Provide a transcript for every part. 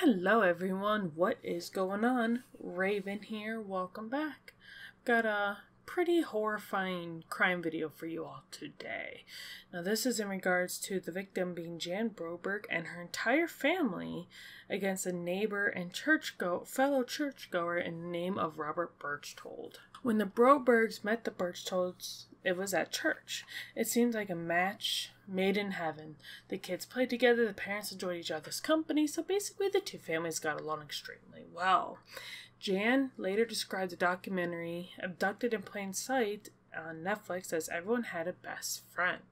Hello everyone, what is going on? Raven here, welcome back. Got a pretty horrifying crime video for you all today. Now this is in regards to the victim being Jan Broberg and her entire family against a neighbor and fellow churchgoer in the name of Robert Berchtold. When the Brobergs met the Berchtolds, it was at church. It seemed like a match made in heaven. The kids played together, the parents enjoyed each other's company, so basically the two families got along extremely well. Jan later described the documentary Abducted in Plain Sight on Netflix as everyone had a best friend.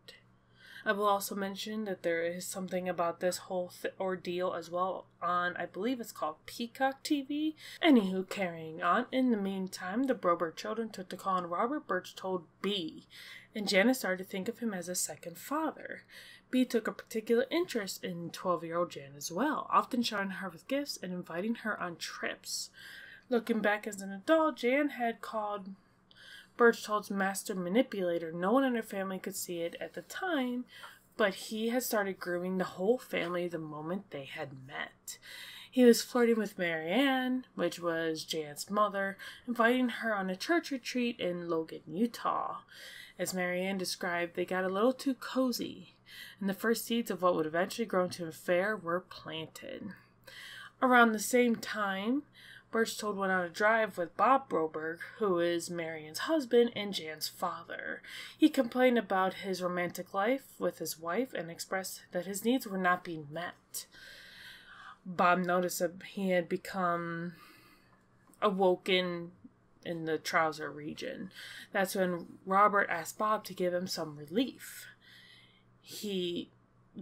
I will also mention that there is something about this whole ordeal as well on, I believe it's called Peacock TV. Anywho, carrying on. In the meantime, the Broberg children took to calling Robert Berchtold B, and Janet started to think of him as a second father. B took a particular interest in 12-year-old Jan as well, often showering her with gifts and inviting her on trips. Looking back as an adult, Jan had called Berchtold's master manipulator. No one in her family could see it at the time, but he had started grooming the whole family the moment they had met. He was flirting with Marianne, which was Jan's mother, inviting her on a church retreat in Logan, Utah. As Marianne described, they got a little too cozy, and the first seeds of what would eventually grow into an affair were planted. Around the same time, Berchtold went on a drive with Bob Broberg, who is Marianne's husband and Jan's father. He complained about his romantic life with his wife and expressed that his needs were not being met. Bob noticed that he had become awoken in the trouser region. That's when Robert asked Bob to give him some relief. He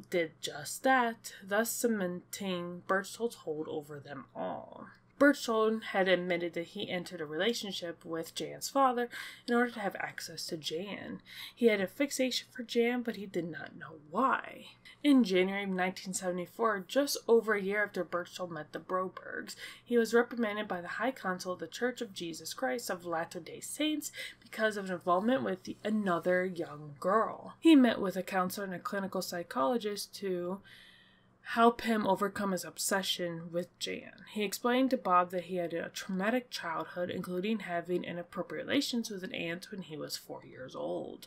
did just that, thus cementing Berchtold's hold over them all. Berchtold had admitted that he entered a relationship with Jan's father in order to have access to Jan. He had a fixation for Jan, but he did not know why. In January of 1974, just over a year after Berchtold met the Brobergs, he was reprimanded by the High Council of the Church of Jesus Christ of Latter-day Saints because of involvement with another young girl. He met with a counselor and a clinical psychologist to help him overcome his obsession with Jan. He explained to Bob that he had a traumatic childhood, including having inappropriate relations with an aunt when he was 4 years old.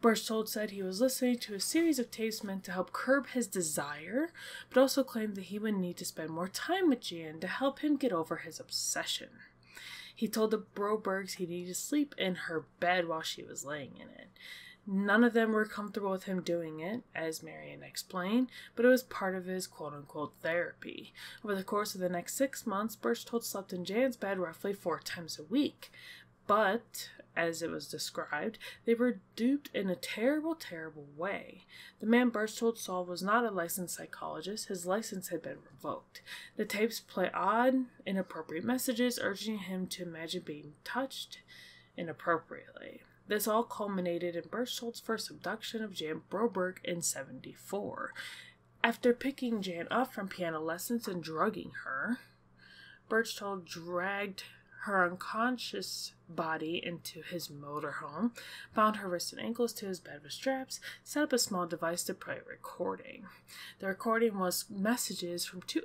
Berchtold said he was listening to a series of tapes meant to help curb his desire, but also claimed that he would need to spend more time with Jan to help him get over his obsession. He told the Brobergs he needed to sleep in her bed while she was laying in it. None of them were comfortable with him doing it, as Marianne explained, but it was part of his quote-unquote therapy. Over the course of the next 6 months, Berchtold slept in Jan's bed roughly 4 times a week. But, as it was described, they were duped in a terrible, terrible way. The man Berchtold saw was not a licensed psychologist. His license had been revoked. The tapes play odd, inappropriate messages, urging him to imagine being touched inappropriately. This all culminated in Berchtold's first abduction of Jan Broberg in 1974. After picking Jan up from piano lessons and drugging her, Berchtold dragged her unconscious body into his motorhome, bound her wrists and ankles to his bed with straps, set up a small device to play a recording. The recording was messages from 2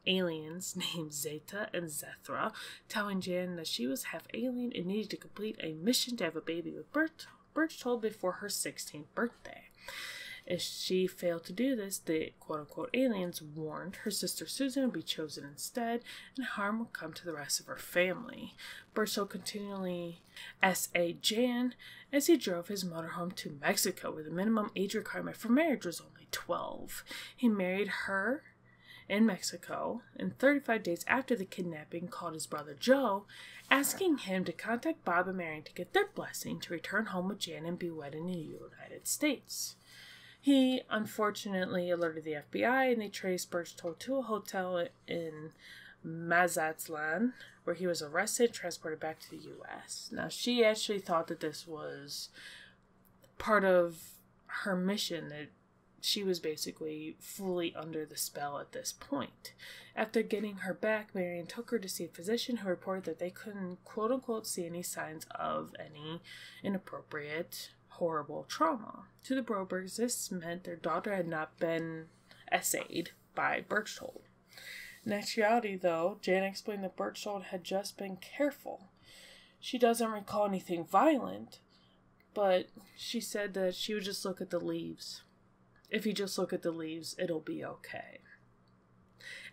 aliens named Zeta and Zethra, telling Jan that she was half alien and needed to complete a mission to have a baby with Berchtold before her 16th birthday. If she failed to do this, the quote-unquote aliens warned her sister Susan would be chosen instead, and harm would come to the rest of her family. Berchtold continually S.A. Jan as he drove his motorhome to Mexico, where the minimum age requirement for marriage was only 12. He married her in Mexico, and 35 days after the kidnapping called his brother Joe, asking him to contact Bob and Marianne to get their blessing to return home with Jan and be wed in the United States. He unfortunately alerted the FBI, and they traced Berchtold to a hotel in Mazatlan, where he was arrested and transported back to the U.S. Now, she actually thought that this was part of her mission, that she was basically fully under the spell at this point. After getting her back, Marianne took her to see a physician who reported that they couldn't, quote-unquote, see any signs of any inappropriate horrible trauma. To the Brobergs, this meant their daughter had not been essayed by Berchtold. In actuality, though, Jan explained that Berchtold had just been careful. She doesn't recall anything violent, but she said that she would just look at the leaves. If you just look at the leaves, it'll be okay.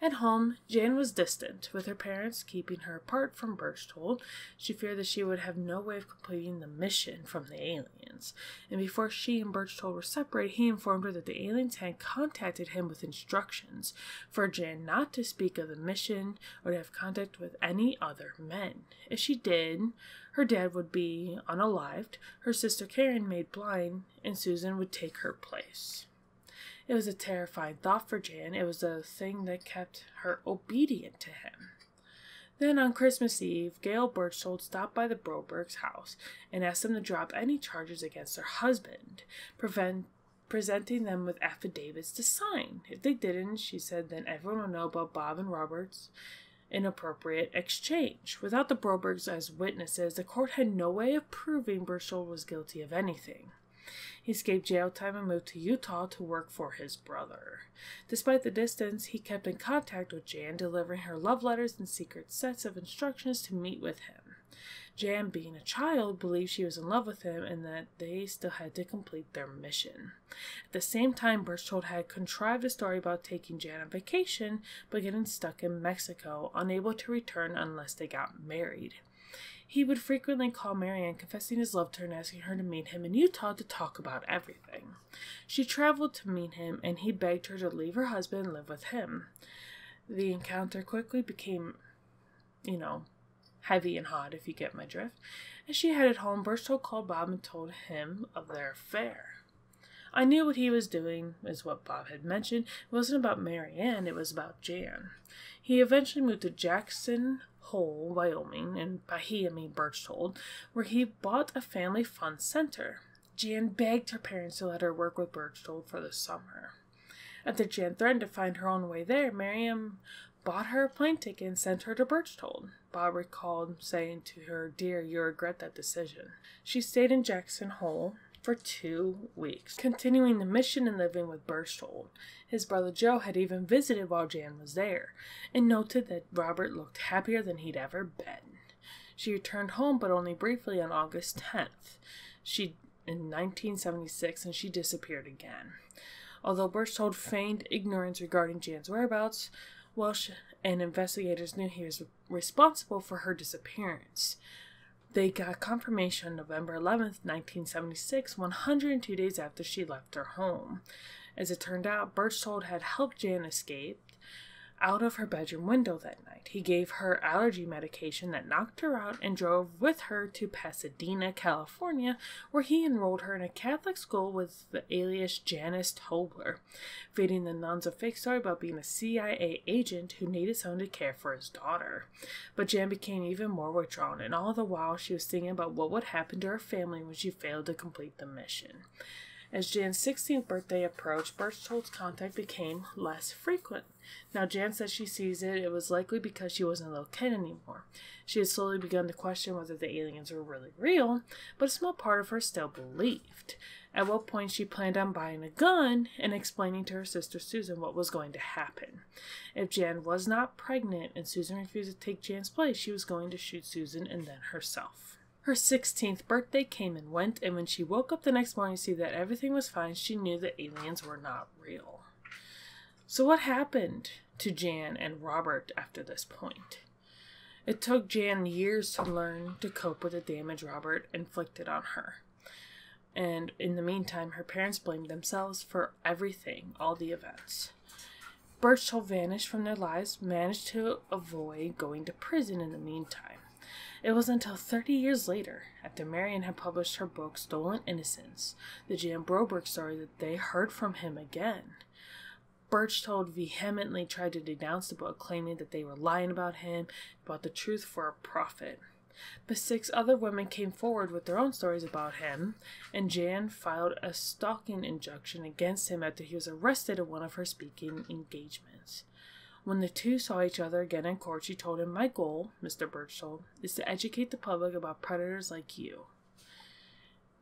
At home, Jan was distant, with her parents keeping her apart from Berchtold. She feared that she would have no way of completing the mission from the aliens. And before she and Berchtold were separated, he informed her that the aliens had contacted him with instructions for Jan not to speak of the mission or to have contact with any other men. If she did, her dad would be unalived, her sister Karen made blind, and Susan would take her place. It was a terrifying thought for Jan. It was the thing that kept her obedient to him. Then on Christmas Eve, Gail Berchtold stopped by the Broberg's house and asked them to drop any charges against her husband, presenting them with affidavits to sign. If they didn't, she said, then everyone would know about Bob and Robert's inappropriate exchange. Without the Brobergs as witnesses, the court had no way of proving Berchtold was guilty of anything. He escaped jail time and moved to Utah to work for his brother. Despite the distance, he kept in contact with Jan, delivering her love letters and secret sets of instructions to meet with him. Jan, being a child, believed she was in love with him and that they still had to complete their mission. At the same time, Berchtold had contrived a story about taking Jan on vacation, but getting stuck in Mexico, unable to return unless they got married. He would frequently call Marianne, confessing his love to her and asking her to meet him in Utah to talk about everything. She traveled to meet him, and he begged her to leave her husband and live with him. The encounter quickly became, heavy and hot, if you get my drift. As she headed home, Berchtold called Bob and told him of their affair. I knew what he was doing, is what Bob had mentioned. It wasn't about Marianne, it was about Jan. He eventually moved to Jackson Hole, Wyoming, and by he I mean Berchtold, where he bought a family fun center. Jan begged her parents to let her work with Berchtold for the summer. After Jan threatened to find her own way there, Miriam bought her a plane ticket and sent her to Berchtold. Bob recalled saying to her, "Dear, you'll regret that decision." She stayed in Jackson Hole for 2 weeks, continuing the mission and living with Berchtold. His brother Joe had even visited while Jan was there, and noted that Robert looked happier than he'd ever been. She returned home, but only briefly, on August 10th, in 1976, and she disappeared again. Although Berchtold feigned ignorance regarding Jan's whereabouts, Welsh and investigators knew he was responsible for her disappearance. They got confirmation on November 11th, 1976, 102 days after she left her home. As it turned out, Berchtold had helped Jan escape out of her bedroom window that night. He gave her allergy medication that knocked her out and drove with her to Pasadena, California, where he enrolled her in a Catholic school with the alias Janice Tobler, feeding the nuns a fake story about being a CIA agent who needed someone to care for his daughter. But Jan became even more withdrawn, and all the while she was thinking about what would happen to her family when she failed to complete the mission. As Jan's 16th birthday approached, Berchtold's contact became less frequent. Now Jan says she sees it was likely because she wasn't a little kid anymore. She had slowly begun to question whether the aliens were really real, but a small part of her still believed. At what point she planned on buying a gun and explaining to her sister Susan what was going to happen. If Jan was not pregnant and Susan refused to take Jan's place, she was going to shoot Susan and then herself. Her 16th birthday came and went, and when she woke up the next morning to see that everything was fine, she knew the aliens were not real. So what happened to Jan and Robert after this point? It took Jan years to learn to cope with the damage Robert inflicted on her. And in the meantime, her parents blamed themselves for everything, all the events. Berchtold vanished from their lives, managed to avoid going to prison in the meantime. It was until 30 years later, after Marianne had published her book Stolen Innocence, the Jan Broberg story, that they heard from him again. Berchtold vehemently tried to denounce the book, claiming that they were lying about him, about the truth for a profit. But 6 other women came forward with their own stories about him, and Jan filed a stalking injunction against him after he was arrested at one of her speaking engagements. When the two saw each other again in court, she told him, "My goal, Mr. Berchtold, is to educate the public about predators like you."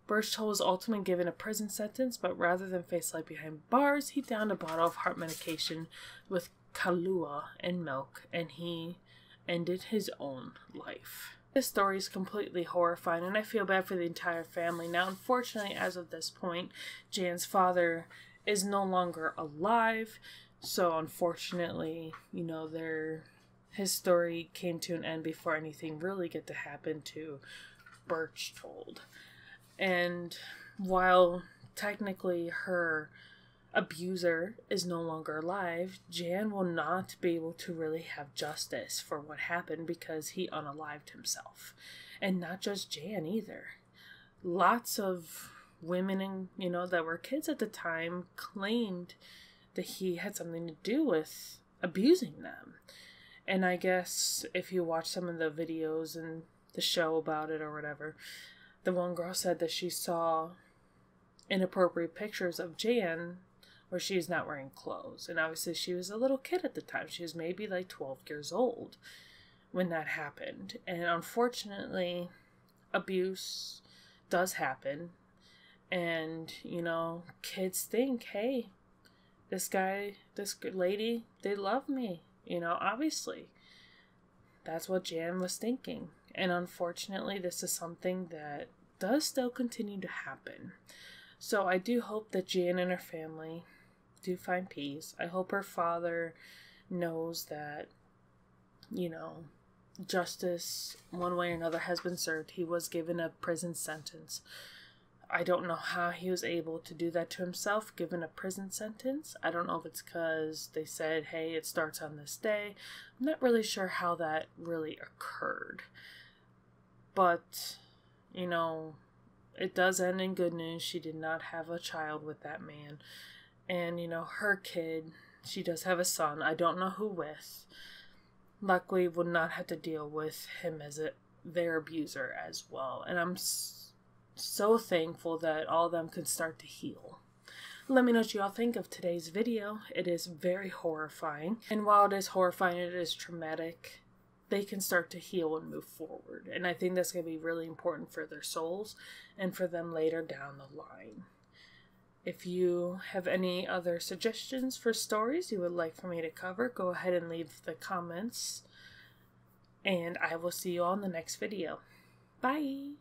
Berchtold was ultimately given a prison sentence, but rather than face life behind bars, he downed a bottle of heart medication with Kahlua and milk, and he ended his own life. This story is completely horrifying, and I feel bad for the entire family. Now, unfortunately, as of this point, Jan's father is no longer alive, so unfortunately, you know, his story came to an end before anything really get to happen to Berchtold. And while technically her abuser is no longer alive, Jan will not be able to really have justice for what happened because he unalived himself. And not just Jan either. Lots of women, you know, that were kids at the time claimed that he had something to do with abusing them. And I guess if you watch some of the videos and the show about it or whatever, the one girl said that she saw inappropriate pictures of Jan where she's not wearing clothes. And obviously she was a little kid at the time. She was maybe like 12 years old when that happened. And unfortunately, abuse does happen. And, you know, kids think, hey, this lady, they love me. You know, obviously. That's what Jan was thinking. And unfortunately, this is something that does still continue to happen. So I do hope that Jan and her family do find peace. I hope her father knows that, you know, justice one way or another has been served. He was given a prison sentence. I don't know how he was able to do that to himself, given a prison sentence. I don't know if it's because they said, hey, it starts on this day. I'm not really sure how that really occurred. But, you know, it does end in good news. She did not have a child with that man. And, you know, her kid, she does have a son. I don't know who with. Luckily, would not have to deal with him as their abuser as well. And I'm so thankful that all of them can start to heal. Let me know what you all think of today's video. It is very horrifying. And while it is horrifying, it is traumatic. They can start to heal and move forward. And I think that's going to be really important for their souls and for them later down the line. If you have any other suggestions for stories you would like for me to cover, go ahead and leave the comments. And I will see you all in the next video. Bye!